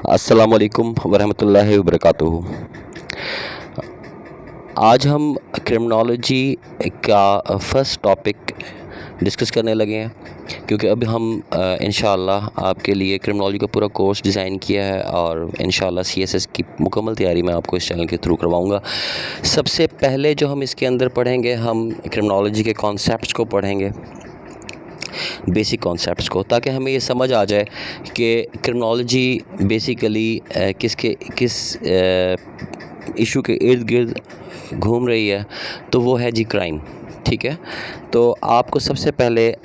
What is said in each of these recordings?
अस्सलामुअलैकुम वरहमतुल्लाहि वबरकातुहू। आज हम क्रिमिनोलॉजी का फर्स्ट टॉपिक डिस्कस करने लगे हैं, क्योंकि अभी हम इंशाअल्लाह आपके लिए क्रिमिनोलॉजी का पूरा कोर्स डिज़ाइन किया है और इंशाअल्लाह सीएसएस की मुकम्मल तैयारी मैं आपको इस चैनल के थ्रू करवाऊंगा। सबसे पहले जो हम इसके अंदर पढ़ेंगे, हम क्रिमिनोलॉजी के कॉन्सेप्ट्स को पढ़ेंगे, बेसिक कॉन्सेप्ट्स को, ताकि हमें ये समझ आ जाए कि क्रिमिनोलॉजी बेसिकली किस इशू के इर्द गिर्द घूम रही है। तो वो है जी क्राइम। ठीक है, तो आपको सबसे पहले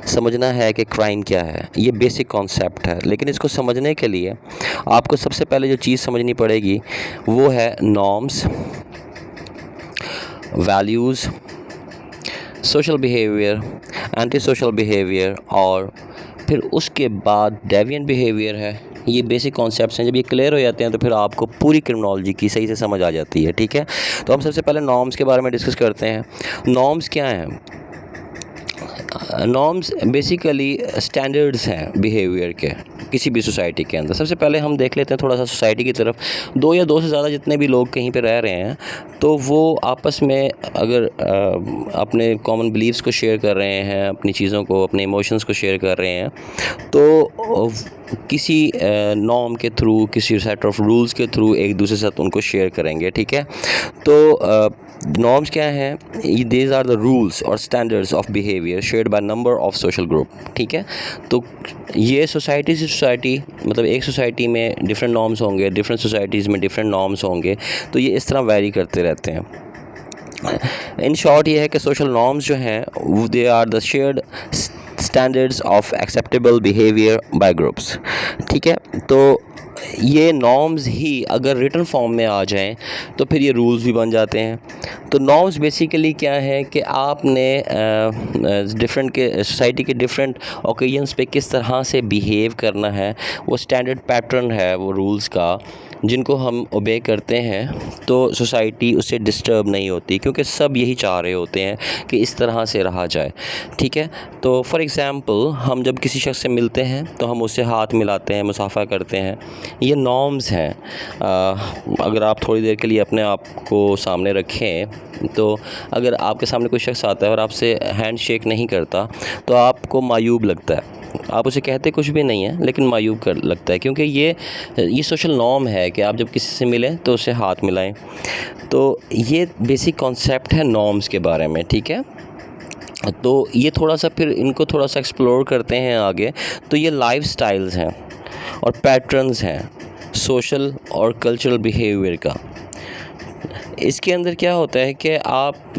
समझना है कि क्राइम क्या है। ये बेसिक कॉन्सेप्ट है, लेकिन इसको समझने के लिए आपको सबसे पहले जो चीज़ समझनी पड़ेगी वो है norms, values, social behaviour, anti social behaviour और फिर उसके बाद डेविएंट बिहेवियर है। ये बेसिक कॉन्सेप्ट्स हैं। जब ये क्लियर हो जाते हैं तो फिर आपको पूरी क्रिमिनोलॉजी की सही से समझ आ जाती है। ठीक है, तो हम सबसे पहले नॉर्म्स के बारे में डिस्कस करते हैं। नॉर्म्स क्या हैं? नॉर्म्स बेसिकली स्टैंडर्ड्स हैं बिहेवियर के किसी भी सोसाइटी के अंदर। सबसे पहले हम देख लेते हैं थोड़ा सा सोसाइटी की तरफ। दो या दो से ज़्यादा जितने भी लोग कहीं पे रह रहे हैं, तो वो आपस में अगर अपने कॉमन बिलीव्स को शेयर कर रहे हैं, अपनी चीज़ों को, अपने इमोशंस को शेयर कर रहे हैं, तो किसी नॉर्म के थ्रू, किसी सेट ऑफ रूल्स के थ्रू एक दूसरे के साथ उनको शेयर करेंगे। ठीक है, तो नॉर्म्स क्या हैं? दीज आर द रूल्स और standards of behaviour shared by number of social group. ठीक है, तो ये सोसाइटी से सोसाइटी, मतलब एक सोसाइटी में डिफरेंट नॉर्म्स होंगे, डिफरेंट सोसाइटीज़ में डिफरेंट नॉर्म्स होंगे, तो ये इस तरह वैरी करते रहते हैं। इन शॉर्ट ये है कि सोशल नॉर्म्स जो हैं they are the shared standards of acceptable behaviour by groups. ठीक है, तो ये नॉर्म्स ही अगर रिटन फॉर्म में आ जाएं तो फिर ये रूल्स भी बन जाते हैं। तो नॉर्म्स बेसिकली क्या है कि आपने डिफरेंट के सोसाइटी के डिफरेंट ओकेजन्स पे किस तरह से बिहेव करना है, वो स्टैंडर्ड पैटर्न है वो रूल्स का, जिनको हम ओबे करते हैं तो सोसाइटी उससे डिस्टर्ब नहीं होती, क्योंकि सब यही चाह रहे होते हैं कि इस तरह से रहा जाए। ठीक है, तो फॉर एग्ज़ाम्पल हम जब किसी शख्स से मिलते हैं तो हम उससे हाथ मिलाते हैं, मुसाफा करते हैं। ये नॉर्म्स हैं। अगर आप थोड़ी देर के लिए अपने आप को सामने रखें, तो अगर आपके सामने कोई शख्स आता है और आपसे हैंड शेक नहीं करता तो आपको मायूब लगता है। आप उसे कहते कुछ भी नहीं है, लेकिन मायूब कर लगता है, क्योंकि ये सोशल नॉर्म है कि आप जब किसी से मिलें तो उसे हाथ मिलाएं। तो ये बेसिक कॉन्सेप्ट है नॉर्म्स के बारे में। ठीक है, तो ये थोड़ा सा फिर इनको थोड़ा सा एक्सप्लोर करते हैं आगे। तो ये लाइफ स्टाइल्स हैं और पैटर्न्स हैं सोशल और कल्चरल बिहेवियर का। इसके अंदर क्या होता है कि आप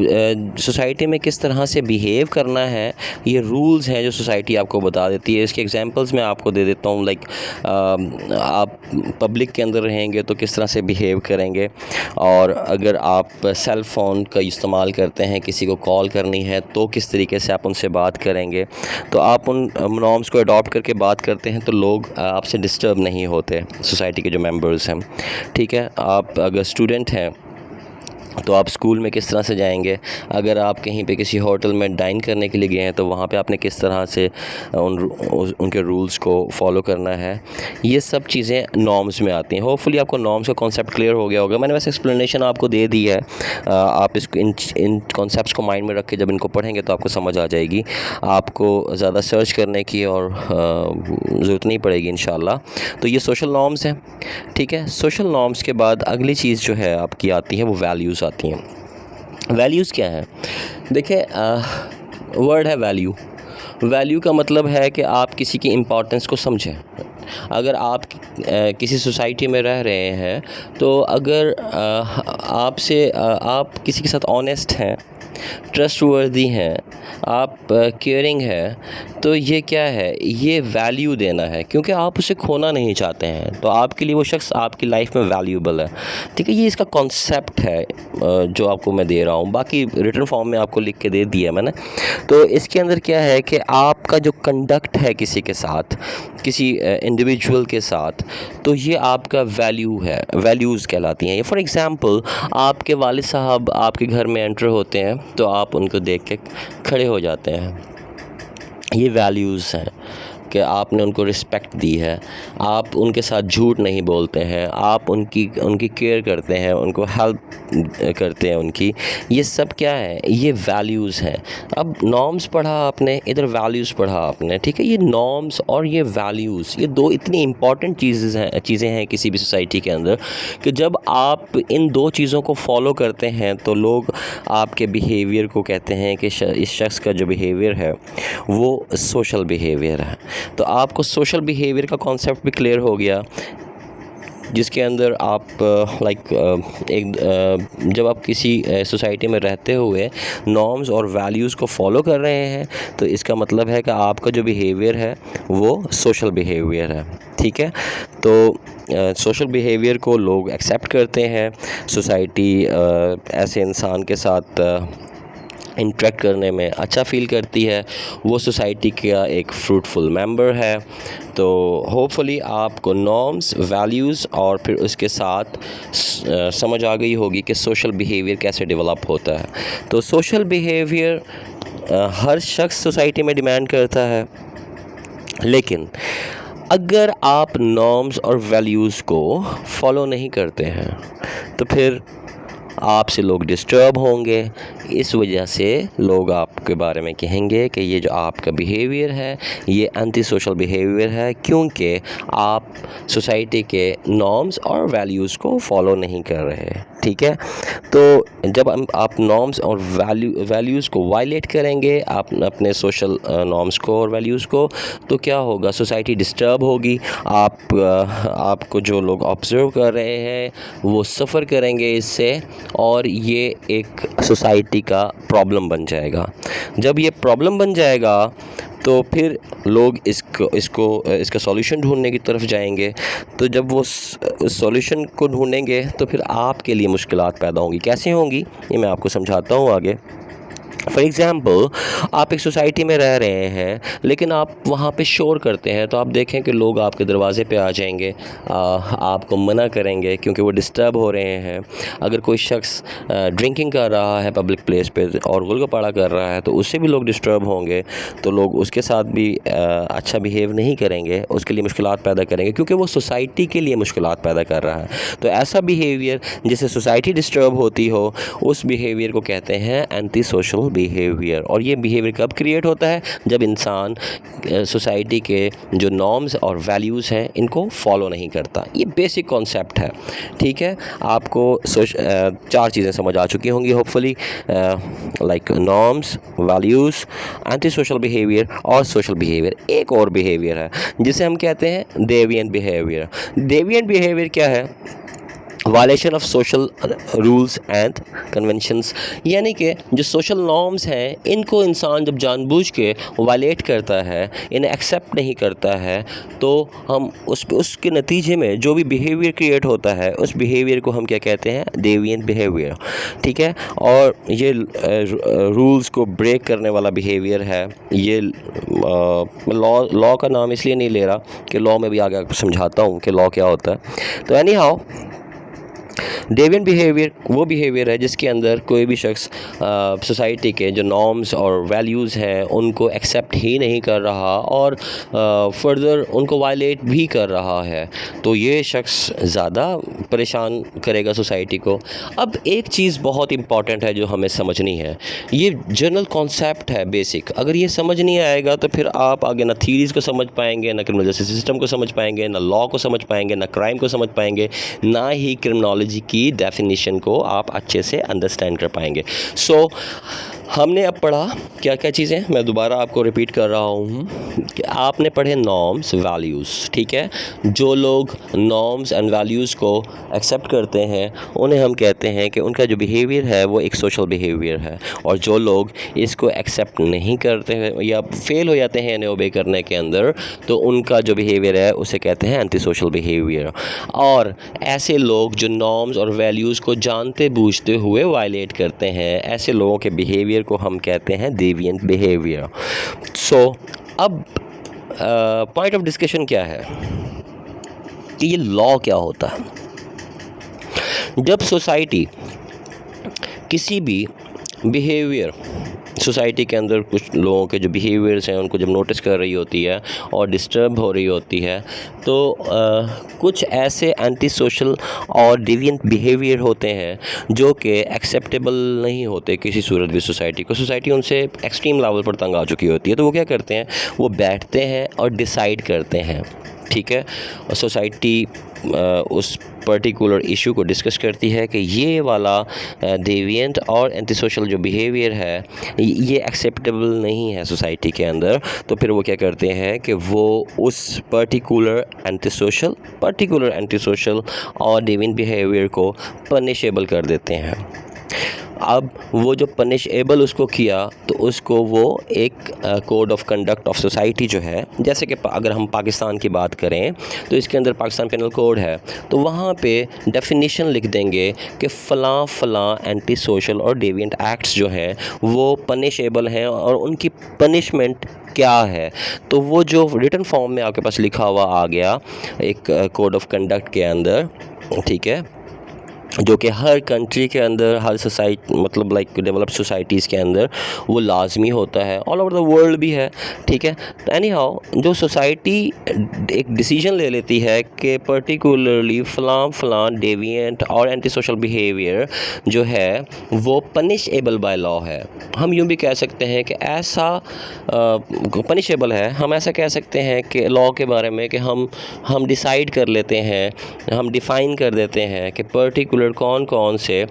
सोसाइटी में किस तरह से बिहेव करना है, ये रूल्स हैं जो सोसाइटी आपको बता देती है। इसके एग्जांपल्स मैं आपको दे देता हूँ। लाइक आप पब्लिक के अंदर रहेंगे तो किस तरह से बिहेव करेंगे, और अगर आप सेल फ़ोन का इस्तेमाल करते हैं, किसी को कॉल करनी है तो किस तरीके से आप उनसे बात करेंगे। तो आप उन नॉर्म्स को अडॉप्ट करके बात करते हैं तो लोग आपसे डिस्टर्ब नहीं होते, सोसाइटी के जो मेंबर्स हैं। ठीक है, आप अगर स्टूडेंट हैं तो आप स्कूल में किस तरह से जाएंगे, अगर आप कहीं पे किसी होटल में डाइन करने के लिए गए हैं तो वहाँ पे आपने किस तरह से उनके रूल्स को फॉलो करना है, ये सब चीज़ें नॉर्म्स में आती हैं। होपफुली आपको नॉर्म्स का कॉन्सेप्ट क्लियर हो गया होगा। मैंने वैसे एक्सप्लेनेशन आपको दे दी है। आप इसको इन कॉन्सेप्ट्स को माइंड में रख के जब इनको पढ़ेंगे तो आपको समझ आ जाएगी। आपको ज़्यादा सर्च करने की और ज़रूरत नहीं पड़ेगी इंशाल्लाह। तो ये सोशल नॉर्म्स हैं। ठीक है, सोशल नॉर्म्स के बाद अगली चीज़ जो है आपकी आती है वो वैल्यूज़ आती हैं। वैल्यूज़ क्या हैं? देखिए, वर्ड है वैल्यू। वैल्यू का मतलब है कि आप किसी की इम्पोर्टेंस को समझें। अगर आप किसी सोसाइटी में रह रहे हैं, तो अगर आप किसी के साथ ऑनेस्ट हैं, ट्रस्टवर्दी हैं, आप केयरिंग है, तो ये क्या है? ये वैल्यू देना है, क्योंकि आप उसे खोना नहीं चाहते हैं। तो आपके लिए वो शख्स आपकी लाइफ में वैल्यूएबल है। ठीक है, ये इसका कॉन्सेप्ट है जो आपको मैं दे रहा हूँ। बाकी रिटन फॉर्म में आपको लिख के दे दिया मैंने। तो इसके अंदर क्या है कि आपका जो कंडक्ट है किसी के साथ, किसी इंडिविजुअल के साथ, तो ये आपका वैल्यू है, वैल्यूज़ कहलाती हैं। फॉर एग्ज़ाम्पल, आपके वालिद साहब आपके घर में एंटर होते हैं तो आप उनको देख के खड़े हो जाते हैं, ये वैल्यूज़ हैं। कि आपने उनको रिस्पेक्ट दी है, आप उनके साथ झूठ नहीं बोलते हैं, आप उनकी केयर करते हैं, उनको हेल्प करते हैं उनकी, ये सब क्या है, ये वैल्यूज़ हैं। अब नॉर्म्स पढ़ा आपने, इधर वैल्यूज़ पढ़ा आपने, ठीक है। ये नॉर्म्स और ये वैल्यूज़, ये दो इतनी इम्पॉर्टेंट चीज़ें हैं किसी भी सोसाइटी के अंदर कि जब आप इन दो चीज़ों को फॉलो करते हैं तो लोग आपके बिहेवियर को कहते हैं कि इस शख्स का जो बिहेवियर है वो सोशल बिहेवियर है। तो आपको सोशल बिहेवियर का कॉन्सेप्ट भी क्लियर हो गया, जिसके अंदर आप जब आप किसी सोसाइटी में रहते हुए नॉर्म्स और वैल्यूज़ को फॉलो कर रहे हैं तो इसका मतलब है कि आपका जो बिहेवियर है वो सोशल बिहेवियर है, ठीक है। तो सोशल बिहेवियर को लोग एक्सेप्ट करते हैं, सोसाइटी ऐसे इंसान के साथ इंटरेक्ट करने में अच्छा फ़ील करती है, वो सोसाइटी का एक फ्रूटफुल मेंबर है। तो होपफुली आपको नॉर्म्स, वैल्यूज़ और फिर उसके साथ समझ आ गई होगी कि सोशल बिहेवियर कैसे डेवलप होता है। तो सोशल बिहेवियर हर शख्स सोसाइटी में डिमांड करता है, लेकिन अगर आप नॉर्म्स और वैल्यूज़ को फॉलो नहीं करते हैं तो फिर आपसे लोग डिस्टर्ब होंगे। इस वजह से लोग आपके बारे में कहेंगे कि ये जो आपका बिहेवियर है ये एंटी सोशल बिहेवियर है, क्योंकि आप सोसाइटी के नॉर्म्स और वैल्यूज़ को फॉलो नहीं कर रहे, ठीक है। तो जब आप नॉर्म्स और वैल्यूज़ को वायलेट करेंगे, आप अपने सोशल नॉर्म्स को और वैल्यूज़ को, तो क्या होगा, सोसाइटी डिस्टर्ब होगी। आपको जो लोग ऑब्ज़र्व कर रहे हैं वो सफ़र करेंगे इससे, और ये एक सोसाइटी का प्रॉब्लम बन जाएगा। जब ये प्रॉब्लम बन जाएगा तो फिर लोग इसका सॉल्यूशन ढूंढने की तरफ जाएंगे। तो जब वो सॉल्यूशन को ढूंढेंगे तो फिर आपके लिए मुश्किलात पैदा होंगी। कैसे होंगी ये मैं आपको समझाता हूँ आगे। फॉर एग्ज़ाम्पल, आप एक सोसाइटी में रह रहे हैं लेकिन आप वहाँ पे शोर करते हैं, तो आप देखें कि लोग आपके दरवाज़े पे आ जाएंगे, आपको मना करेंगे क्योंकि वो डिस्टर्ब हो रहे हैं। अगर कोई शख्स ड्रिंकिंग कर रहा है पब्लिक प्लेस पे और गुलगप्पा कर रहा है तो उससे भी लोग डिस्टर्ब होंगे, तो लोग उसके साथ भी अच्छा बिहेव नहीं करेंगे, उसके लिए मुश्किलात पैदा करेंगे, क्योंकि वो सोसाइटी के लिए मुश्किलात पैदा कर रहा है। तो ऐसा बिहेवियर जिससे सोसाइटी डिस्टर्ब होती हो, उस बिहेवियर को कहते हैं एंटी सोशल बिहेवियर। और ये बिहेवियर कब क्रिएट होता है, जब इंसान सोसाइटी के जो नॉर्म्स और वैल्यूज़ हैं इनको फॉलो नहीं करता। ये बेसिक कॉन्सेप्ट है, ठीक है। आपको 4 चीज़ें समझ आ चुकी होंगी hopefully, like norms, values, anti social behaviour और सोशल बिहेवियर। एक और बिहेवियर है जिसे हम कहते हैं डेविएंट बिहेवियर। डेविएंट बिहेवियर क्या है? Violation of social rules and conventions, यानी कि जो सोशल नॉर्म्स हैं इनको इंसान जब जानबूझ के वायलेट करता है, इन्हें एक्सेप्ट नहीं करता है, तो हम उसके नतीजे में जो भी बिहेवियर क्रिएट होता है उस बिहेवियर को हम क्या कहते हैं? डेविएंट बिहेवियर, ठीक है। और ये रूल्स को ब्रेक करने वाला बिहेवियर है। ये लॉ का नाम इसलिए नहीं ले रहा कि लॉ में भी आगे आपको समझाता हूँ कि लॉ क्या होता है। तो एनी हाउ, डेविएंट बिहेवियर वो बिहेवियर है जिसके अंदर कोई भी शख्स सोसाइटी के जो नॉर्म्स और वैल्यूज़ हैं उनको एक्सेप्ट ही नहीं कर रहा और फर्दर उनको वायलेट भी कर रहा है, तो ये शख्स ज़्यादा परेशान करेगा सोसाइटी को। अब एक चीज़ बहुत इंपॉर्टेंट है जो हमें समझनी है, ये जनरल कॉन्सेप्ट है बेसिक। अगर ये समझ नहीं आएगा तो फिर आप आगे ना थीरीज़ को समझ पाएंगे, ना क्रिमिनल जस्टिस सिस्टम को समझ पाएंगे, ना लॉ को समझ पाएंगे, ना क्राइम को समझ पाएंगे, ना ही क्रिमिनोलॉजी की डेफिनेशन को आप अच्छे से अंडरस्टैंड कर पाएंगे। सो हमने अब पढ़ा क्या क्या चीज़ें, मैं दोबारा आपको रिपीट कर रहा हूँ कि आपने पढ़े नॉर्म्स, वैल्यूज़, ठीक है। जो लोग नॉर्म्स एंड वैल्यूज़ को एक्सेप्ट करते हैं उन्हें हम कहते हैं कि उनका जो बिहेवियर है वो एक सोशल बिहेवियर है, और जो लोग इसको एक्सेप्ट नहीं करते हैं या फेल हो जाते हैं इन्हें ओबे करने के अंदर, तो उनका जो बिहेवियर है उसे कहते हैं एंटी सोशल बिहेवियर। और ऐसे लोग जो नॉर्म्स और वैल्यूज़ को जानते बूझते हुए वायलेट करते हैं, ऐसे लोगों के बिहेवियर को हम कहते हैं डेविएंट बिहेवियर। सो अब पॉइंट ऑफ डिस्कशन क्या है कि ये लॉ क्या होता है। जब सोसाइटी किसी भी बिहेवियर सोसाइटी के अंदर कुछ लोगों के जो बिहेवियर्स हैं उनको जब नोटिस कर रही होती है और डिस्टर्ब हो रही होती है, तो कुछ ऐसे एंटी सोशल और डिविएंट बिहेवियर होते हैं जो कि एक्सेप्टेबल नहीं होते किसी सूरत भी सोसाइटी को। सोसाइटी उनसे एक्सट्रीम लेवल पर तंग आ चुकी होती है, तो वो क्या करते हैं, वो बैठते हैं और डिसाइड करते हैं, ठीक है। और सोसाइटी उस पर्टिकुलर इशू को डिस्कस करती है कि ये वाला डेविएंट और एंटी सोशल जो बिहेवियर है ये एक्सेप्टेबल नहीं है सोसाइटी के अंदर। तो फिर वो क्या करते हैं कि वो उस पर्टिकुलर एंटी सोशल और डेविएंट बिहेवियर को पनिशेबल कर देते हैं। अब वो जो पनिशेबल उसको किया तो उसको वो एक code of conduct of society जो है, जैसे कि अगर हम पाकिस्तान की बात करें तो इसके अंदर पाकिस्तान पेनल कोड है, तो वहाँ पे डेफिनेशन लिख देंगे कि फ़लाँ एंटी सोशल और डेविएंट एक्ट्स जो हैं वो पनिशेबल हैं और उनकी पनिशमेंट क्या है। तो वो जो रिटन फॉर्म में आपके पास लिखा हुआ आ गया एक कोड ऑफ कंडक्ट के अंदर, ठीक है, जो कि हर कंट्री के अंदर, हर सोसाइटी मतलब लाइक डेवलप्ड सोसाइटीज़ के अंदर वो लाजमी होता है, ऑल ओवर द वर्ल्ड भी है, ठीक है। तो एनी हाउ जो सोसाइटी एक डिसीजन ले लेती है कि पर्टिकुलरली फ़लाँ डेविएंट और एंटी सोशल बिहेवियर जो है वो पनिशेबल बाय लॉ है, हम यूँ भी कह सकते हैं कि ऐसा पनिशेबल है, हम ऐसा कह सकते हैं कि लॉ के बारे में कि हम डिसाइड कर लेते हैं, हम डिफ़ाइन कर देते हैं कि पर्टिकुलर कौन से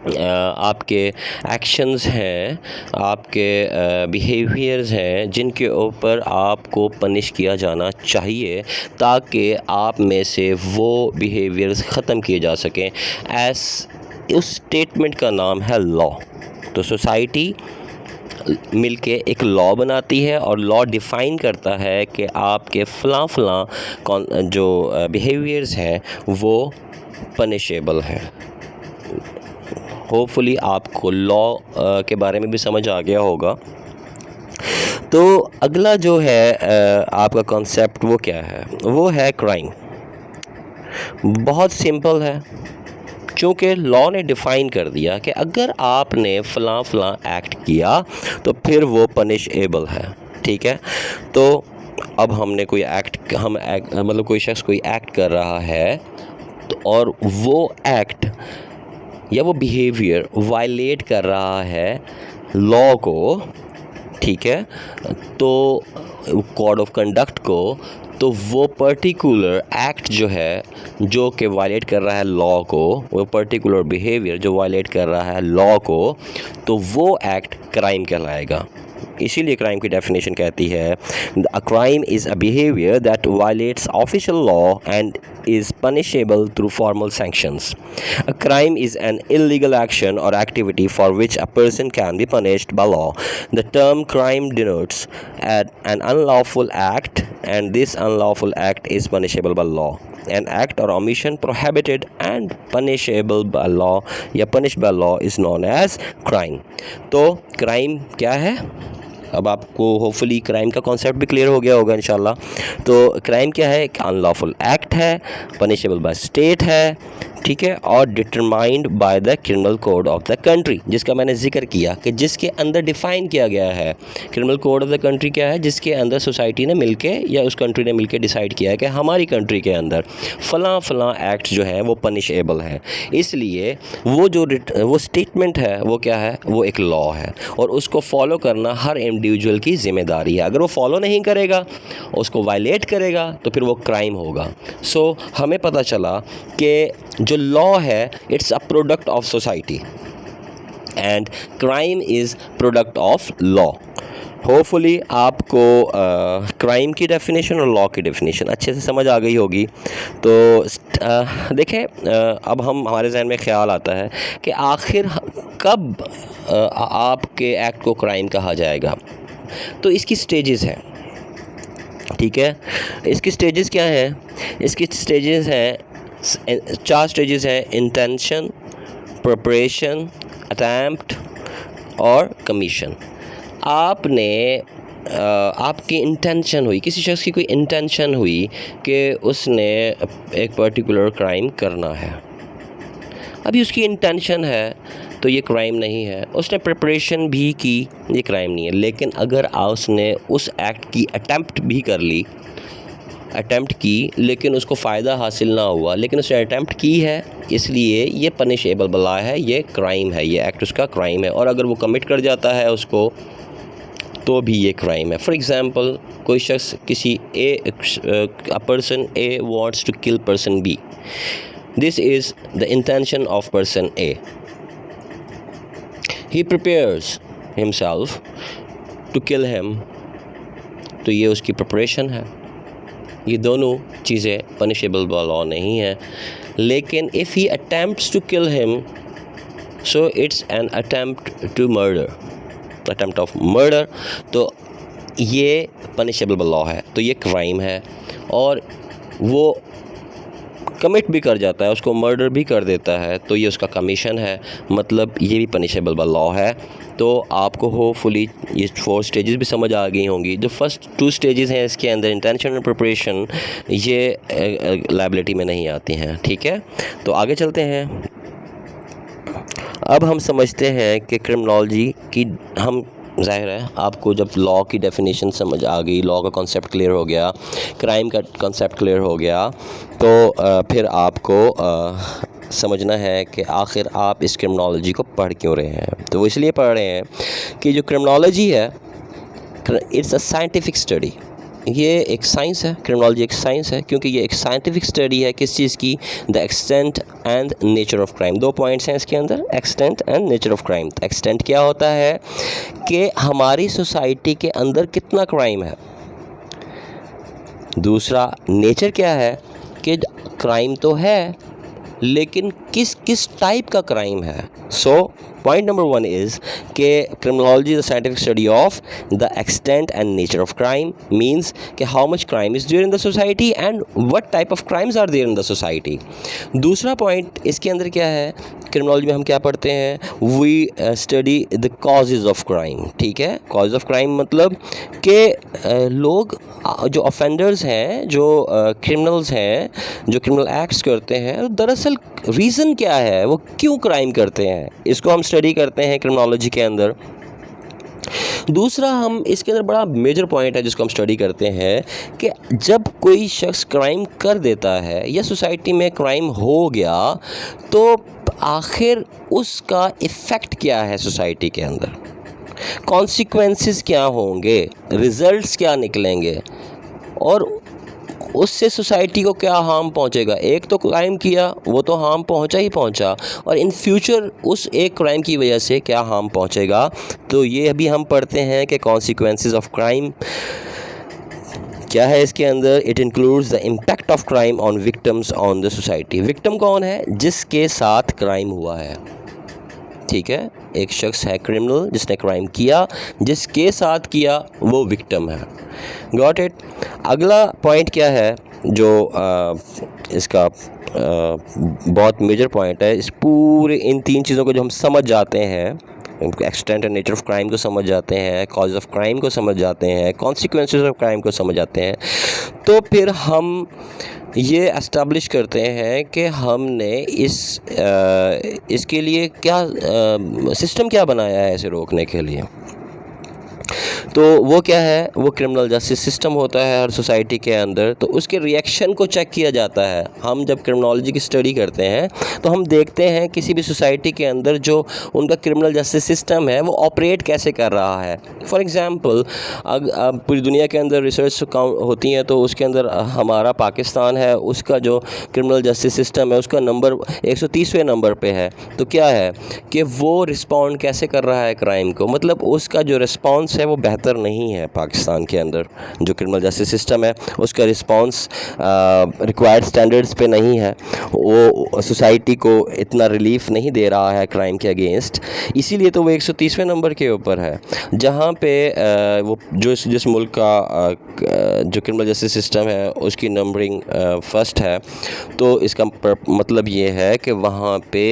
आपके एक्शंस हैं, आपके बिहेवियर्स हैं जिनके ऊपर आपको पनिश किया जाना चाहिए ताकि आप में से वो बिहेवियर्स ख़त्म किए जा सकें। उस स्टेटमेंट का नाम है लॉ। तो सोसाइटी मिलके एक लॉ बनाती है और लॉ डिफ़ाइन करता है कि आपके फ़लाँ जो बिहेवियर्स हैं वो पनिशेबल हैं। होपफुली आपको लॉ के बारे में भी समझ आ गया होगा। तो अगला जो है आपका कॉन्सेप्ट वो क्या है, वो है क्राइम। बहुत सिंपल है, चूँकि लॉ ने डिफ़ाइन कर दिया कि अगर आपने फ़लाँ एक्ट किया तो फिर वो पनिशेबल है, ठीक है। तो अब हमने कोई मतलब कोई शख्स कोई एक्ट कर रहा है तो और वो एक्ट या वो बिहेवियर वायलेट कर रहा है लॉ को, ठीक है, तो कोड ऑफ कंडक्ट को, तो वो पर्टिकुलर एक्ट जो है जो कि वायलेट कर रहा है लॉ को, वो पर्टिकुलर बिहेवियर जो वायलेट कर रहा है लॉ को, तो वो एक्ट क्राइम कहलाएगा। इसीलिए क्राइम की डेफिनेशन कहती है a crime is a behaviour that violets official law and is punishable through formal sanctions. A crime is an illegal action or activity for which a person can be punished by law. The term crime denotes an unlawful act, and this unlawful act is punishable by law. An act or omission prohibited and punishable by law या punished by law is known as crime. तो crime क्या है? अब आपको hopefully crime का concept भी clear हो गया होगा इंशाल्लाह। तो क्राइम क्या है? एक अनलॉफुल एक्ट है, पनिशेबल बाय स्टेट है, ठीक है, और determined by the criminal code of the country, जिसका मैंने जिक्र किया कि जिसके अंदर डिफ़ाइन किया गया है। Criminal code of the country क्या है? जिसके अंदर सोसाइटी ने मिलके या उस कंट्री ने मिलके डिसाइड किया है कि हमारी कंट्री के अंदर फ़लाँ एक्ट जो है वो पनिशेबल है, इसलिए वो स्टेटमेंट है वो क्या है? वो एक लॉ है और उसको फॉलो करना हर इंडिविजुअल की ज़िम्मेदारी है। अगर वो फॉलो नहीं करेगा, उसको वायलेट करेगा, तो फिर वो क्राइम होगा। सो हमें पता चला कि जो लॉ है it's a product of society and crime is product of law. Hopefully आपको क्राइम की डेफिनेशन और लॉ की डेफिनेशन अच्छे से समझ आ गई होगी। तो देखें, अब हमारे जहन में ख्याल आता है कि आखिर कब आपके एक्ट को क्राइम कहा जाएगा। तो इसकी स्टेजेस हैं, ठीक है। इसकी स्टेजेस क्या हैं? इसकी स्टेजेस हैं 4 स्टेजेस हैं: इंटेंशन, प्रिपरेशन, अटेम्प्ट और कमीशन। आपकी इंटेंशन हुई, किसी शख्स की कोई इंटेंशन हुई कि उसने एक पर्टिकुलर क्राइम करना है। अभी उसकी इंटेंशन है तो ये क्राइम नहीं है। उसने प्रिपरेशन भी की, ये क्राइम नहीं है। लेकिन अगर उसने उस एक्ट की अटेम्प्ट भी कर ली, अटेम्प्ट की लेकिन उसको फ़ायदा हासिल ना हुआ, लेकिन उसने अटेम्प्ट की है, इसलिए ये पनिशेबल बला है, ये क्राइम है, ये एक्ट उसका क्राइम है। और अगर वो कमिट कर जाता है उसको, तो भी ये क्राइम है। फॉर एग्ज़ाम्पल, कोई शख्स किसी a person A wants to kill person B, this is the intention of person A, he prepares himself to kill him, तो ये उसकी प्रिपरेशन है। ये दोनों चीज़ें पनिशेबल बाय लॉ नहीं है। लेकिन if he attempts to kill him, so it's an attempt to murder, attempt of murder, तो ये पनिशेबल बाय लॉ है, तो ये क्राइम है। और वो कमिट भी कर जाता है, उसको मर्डर भी कर देता है, तो ये उसका कमीशन है, मतलब ये भी पनिशेबल बाय लॉ है। तो आपको होपफुली ये 4 स्टेजेस भी समझ आ गई होंगी। जो फर्स्ट 2 स्टेजेस हैं इसके अंदर, इंटेंशन और प्रिपरेशन, ये लायबिलिटी में नहीं आती हैं, ठीक है। तो आगे चलते हैं। अब हम समझते हैं कि क्रिमिनोलॉजी की, हम ज़ाहिर है आपको जब लॉ की डेफिनेशन समझ आ गई, लॉ का कॉन्सेप्ट क्लियर हो गया, क्राइम का कॉन्सेप्ट क्लियर हो गया, तो फिर आपको समझना है कि आखिर आप इस क्रिमिनोलॉजी को पढ़ क्यों रहे हैं। तो वो इसलिए पढ़ रहे हैं कि जो क्रिमिनोलॉजी है, इट्स अ साइंटिफिक स्टडी, ये एक साइंस है। क्रिमिनोलॉजी एक साइंस है क्योंकि ये एक साइंटिफिक स्टडी है। किस चीज़ की? The extent and nature of crime. 2 points हैं इसके अंदर, extent and nature of crime. Extent क्या होता है कि हमारी सोसाइटी के अंदर कितना क्राइम है। दूसरा, नेचर क्या है कि क्राइम तो है, लेकिन किस किस टाइप का क्राइम है। सो पॉइंट नंबर 1 इज़ कि criminology is the scientific study of the extent and nature of crime, means कि how much crime is there in the society and what type of crimes are there in the society. दूसरा point इसके अंदर क्या है, criminology में हम क्या पढ़ते हैं, we study the causes of crime, ठीक है। कॉज ऑफ क्राइम मतलब कि लोग जो ऑफेंडर्स हैं, जो क्रिमिनल्स हैं, जो क्रिमिनल एक्ट्स करते हैं, दरअसल रीज़न क्या है, वो क्यों क्राइम करते हैं, इसको हम स्टडी करते हैं क्रिमिनोलॉजी के अंदर। दूसरा, हम इसके अंदर बड़ा मेजर पॉइंट है जिसको हम स्टडी करते हैं कि जब कोई शख्स क्राइम कर देता है या सोसाइटी में क्राइम हो गया, तो आखिर उसका इफ़ेक्ट क्या है सोसाइटी के अंदर, कॉन्सिक्वेंसेस क्या होंगे, रिज़ल्ट्स क्या निकलेंगे, और उससे सोसाइटी को क्या हार्म पहुंचेगा। एक तो क्राइम किया, वो तो हार्म पहुंचा ही पहुंचा, और इन फ्यूचर उस एक क्राइम की वजह से क्या हार्म पहुंचेगा। तो ये अभी हम पढ़ते हैं कि कॉन्सिक्वेंसेस ऑफ क्राइम क्या है इसके अंदर। It includes the impact of crime on victims on the society. Victim कौन है? जिसके साथ क्राइम हुआ है, ठीक है। एक शख्स है क्रिमिनल जिसने क्राइम किया, जिसके साथ किया वो विक्टिम है। Got it. अगला पॉइंट क्या है जो इसका बहुत मेजर पॉइंट है, इस पूरे इन 3 चीज़ों को जो हम समझ जाते हैं, extent and nature of crime को समझ जाते हैं, कॉज ऑफ क्राइम को समझ जाते हैं, कॉन्सिक्वेंसेस ऑफ क्राइम को समझ जाते हैं, तो फिर हम ये एस्टेब्लिश करते हैं कि हमने इसके लिए क्या सिस्टम क्या बनाया है इसे रोकने के लिए। तो वो क्या है, वो क्रिमिनल जस्टिस सिस्टम होता है हर सोसाइटी के अंदर। तो उसके रिएक्शन को चेक किया जाता है। हम जब क्रिमिनोलॉजी की स्टडी करते हैं तो हम देखते हैं किसी भी सोसाइटी के अंदर जो उनका क्रिमिनल जस्टिस सिस्टम है वो ऑपरेट कैसे कर रहा है। फॉर एग्ज़ाम्पल, अब पूरी दुनिया के अंदर रिसर्च होती हैं, तो उसके अंदर हमारा पाकिस्तान है, उसका जो क्रिमिनल जस्टिस सिस्टम है उसका नंबर 130वें नंबर पे है। तो क्या है कि वो रिस्पॉन्ड कैसे कर रहा है क्राइम को, मतलब उसका जो रिस्पॉन्स है वो बेहतर नहीं है। पाकिस्तान के अंदर जो क्रिमिनल जस्टिस सिस्टम है उसका रिस्पॉन्स रिक्वायर्ड स्टैंडर्ड्स पे नहीं है, वो सोसाइटी को इतना रिलीफ नहीं दे रहा है क्राइम के अगेंस्ट, इसीलिए तो वो 130वें नंबर के ऊपर है। जहाँ पे वो जिस मुल्क का जो क्रिमिनल जस्टिस सिस्टम है उसकी नंबरिंग फर्स्ट है, तो इसका मतलब ये है कि वहाँ पे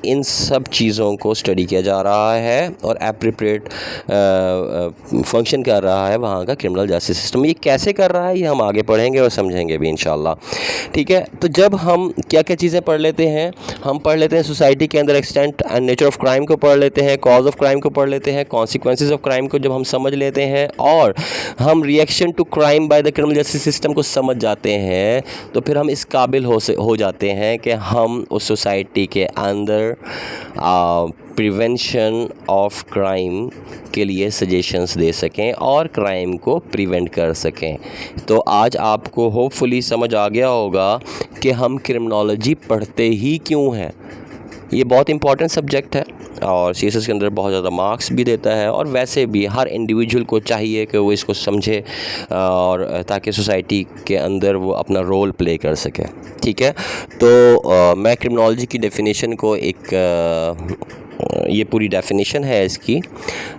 इन सब चीज़ों को स्टडी किया जा रहा है और एप्रोप्रिएट फंक्शन कर रहा है वहाँ का क्रिमिनल जस्टिस सिस्टम। ये कैसे कर रहा है ये हम आगे पढ़ेंगे और समझेंगे भी इंशाल्लाह। ठीक है, तो जब हम क्या क्या चीज़ें पढ़ लेते हैं, हम पढ़ लेते हैं सोसाइटी के अंदर extent and nature of crime को पढ़ लेते हैं, कॉज ऑफ क्राइम को पढ़ लेते हैं, कॉन्सिक्वेंसेज ऑफ क्राइम को जब हम समझ लेते हैं और हम reaction to crime by the criminal justice system को समझ जाते हैं, तो फिर हम इस काबिल हो जाते हैं कि हम उस सोसाइटी के अंदर प्रिवेंशन ऑफ क्राइम के लिए सजेशंस दे सकें और क्राइम को प्रिवेंट कर सकें। तो आज आपको होपफुली समझ आ गया होगा कि हम क्रिमिनोलॉजी पढ़ते ही क्यों हैं। ये बहुत इंपॉर्टेंट सब्जेक्ट है और सीएसएस के अंदर बहुत ज़्यादा मार्क्स भी देता है, और वैसे भी हर इंडिविजुअल को चाहिए कि वो इसको समझे और ताकि सोसाइटी के अंदर वो अपना रोल प्ले कर सके। ठीक है, तो मैं क्रिमिनोलॉजी की डेफिनेशन को ये पूरी डेफिनेशन है इसकी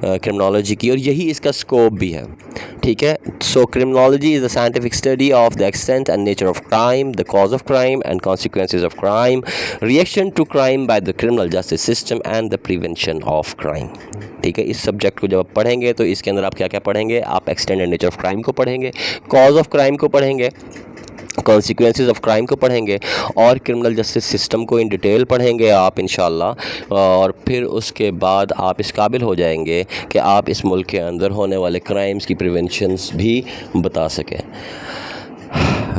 क्रिमिनोलॉजी की, और यही इसका स्कोप भी है। ठीक है, so criminology is the scientific study of the extent and nature of crime, the cause of crime and consequences of crime, reaction to crime by the criminal justice system and the prevention of crime. ठीक है, इस subject को जब आप पढ़ेंगे तो इसके अंदर आप क्या क्या पढ़ेंगे, आप extent and nature of crime को पढ़ेंगे, कॉज ऑफ क्राइम को पढ़ेंगे, कॉन्सिक्वेंसेज ऑफ क्राइम को पढ़ेंगे और क्रिमिनल जस्टिस सिस्टम को इन डिटेल पढ़ेंगे आप इंशाल्लाह। और फिर उसके बाद आप इस काबिल हो जाएंगे कि आप इस मुल्क के अंदर होने वाले क्राइम्स की प्रिवेंशंस भी बता सकें।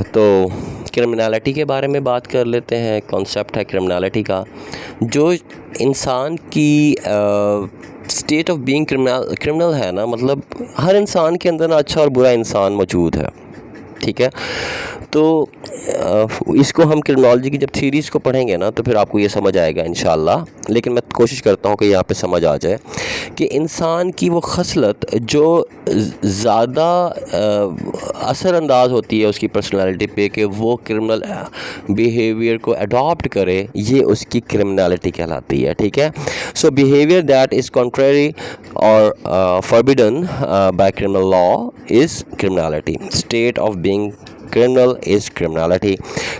तो क्रिमिनलिटी के बारे में बात कर लेते हैं। कॉन्सेप्ट है क्रिमिनलिटी का, जो इंसान की स्टेट ऑफ बीइंग क्रिमिनल है ना, मतलब हर इंसान के अंदर ना अच्छा और बुरा इंसान मौजूद है। ठीक है, तो इसको हम क्रिमिनोलॉजी की जब थीरीज़ को पढ़ेंगे ना तो फिर आपको ये समझ आएगा इंशाल्लाह, लेकिन मैं कोशिश करता हूँ कि यहाँ पे समझ आ जाए कि इंसान की वो खसलत जो ज़्यादा असरअंदाज होती है उसकी पर्सनालिटी पे कि वो क्रिमिनल बिहेवियर को अडॉप्ट करे, ये उसकी क्रिमिनलिटी कहलाती है। ठीक है, सो बिहेवियर दैट इज़ कॉन्ट्रेरी और forbidden bye criminal law is criminality. State of being criminal is criminality.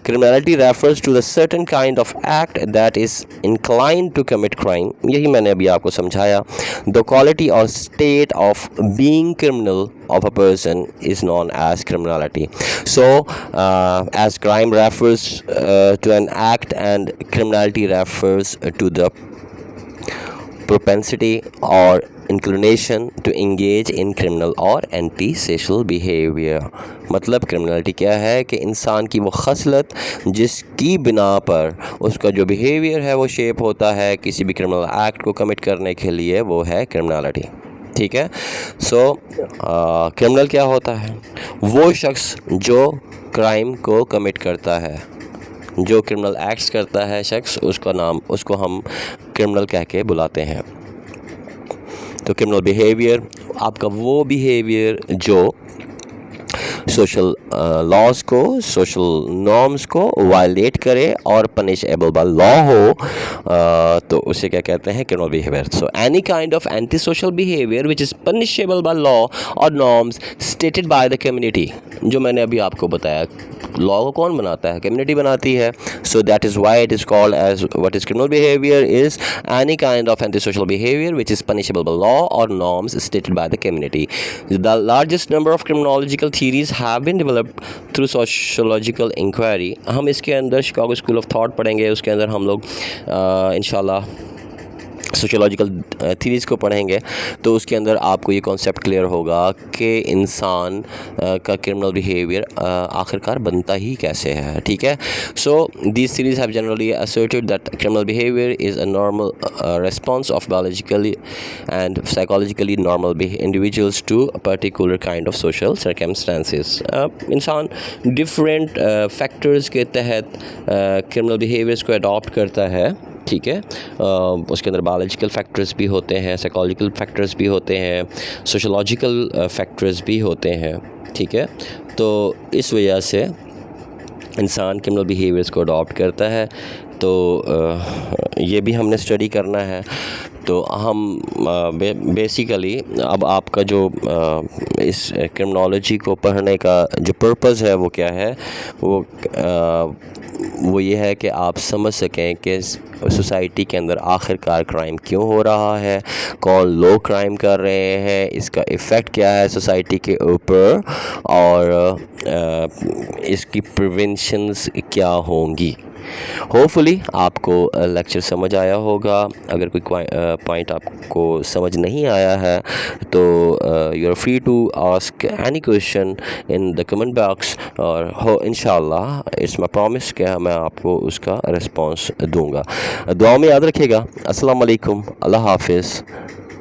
Criminality refers to the certain kind of act that is inclined to commit crime. यही मैंने अभी आपको समझाया। The quality or state of being criminal of a person is known as criminality. So as crime refers to an act and criminality refers to the propensity or inclination to engage in criminal or antisocial behavior। मतलब criminality क्या है कि इंसान की वो खसलत जिसकी बिना पर उसका जो बिहेवियर है वो शेप होता है किसी भी क्रिमिनल एक्ट को कमिट करने के लिए, वो है क्रिमिनलिटी। ठीक है, सो क्रिमिनल क्या होता है, वो शख्स जो क्राइम को कमिट करता है, जो क्रिमिनल एक्ट्स करता है शख्स, उसको हम क्रिमिनल कह के बुलाते हैं। तो क्रिमिनल बिहेवियर आपका वो बिहेवियर जो सोशल लॉज को, सोशल नॉर्म्स को वायलेट करे और पनिशेबल बाय लॉ हो, तो उसे क्या कहते हैं, criminal behaviour. So any kind of anti social behaviour which is punishable by law और norms stated by the community. जो मैंने अभी आपको बताया, लॉ को कौन बनाता है, कम्युनिटी बनाती है। So that is why it is called as what is criminal behaviour is any kind of anti social behaviour which is punishable by law और norms stated by the community. The largest number of criminological theories have been developed through sociological inquiry। हम इसके अंदर Chicago school of thought पढ़ेंगे, उसके अंदर हम लोग इंशाल्लाह सोशियोलॉजिकल थीरीज़ को पढ़ेंगे, तो उसके अंदर आपको ये कॉन्सेप्ट क्लियर होगा कि इंसान का क्रिमिनल बिहेवियर आखिरकार बनता ही कैसे है। ठीक है, so these theories have generally asserted that criminal behavior is a normal response of biologically and psychologically normal individuals to a particular kind of social circumstances। इंसान डिफरेंट फैक्टर्स के तहत क्रिमिनल बिहेवियर्स को अडॉप्ट करता है। ठीक है, उसके अंदर बायोलॉजिकल फैक्टर्स भी होते हैं, साइकोलॉजिकल फैक्टर्स भी होते हैं, सोशोलॉजिकल फैक्टर्स भी होते हैं। ठीक है, तो इस वजह से इंसान क्रिमिनल बिहेवियर्स को अडॉप्ट करता है। तो ये भी हमने स्टडी करना है। तो हम बेसिकली अब आपका जो इस क्रिमिनोलॉजी को पढ़ने का जो पर्पज़ है वो क्या है, वो ये है कि आप समझ सकें कि सोसाइटी के अंदर आखिरकार क्राइम क्यों हो रहा है, कौन लोग क्राइम कर रहे हैं, इसका इफ़ेक्ट क्या है सोसाइटी के ऊपर, और इसकी प्रिवेंशंस क्या होंगी। होपफुली आपको लेक्चर समझ आया होगा। अगर कोई पॉइंट आपको समझ नहीं आया है तो you are free to ask any question in the comment box, और इंशाल्लाह इट्स माई प्रॉमिस कि मैं आपको उसका रिस्पांस दूंगा। दुआ में याद रखिएगा। अस्सलाम वालेकुम, अल्लाह हाफिज़।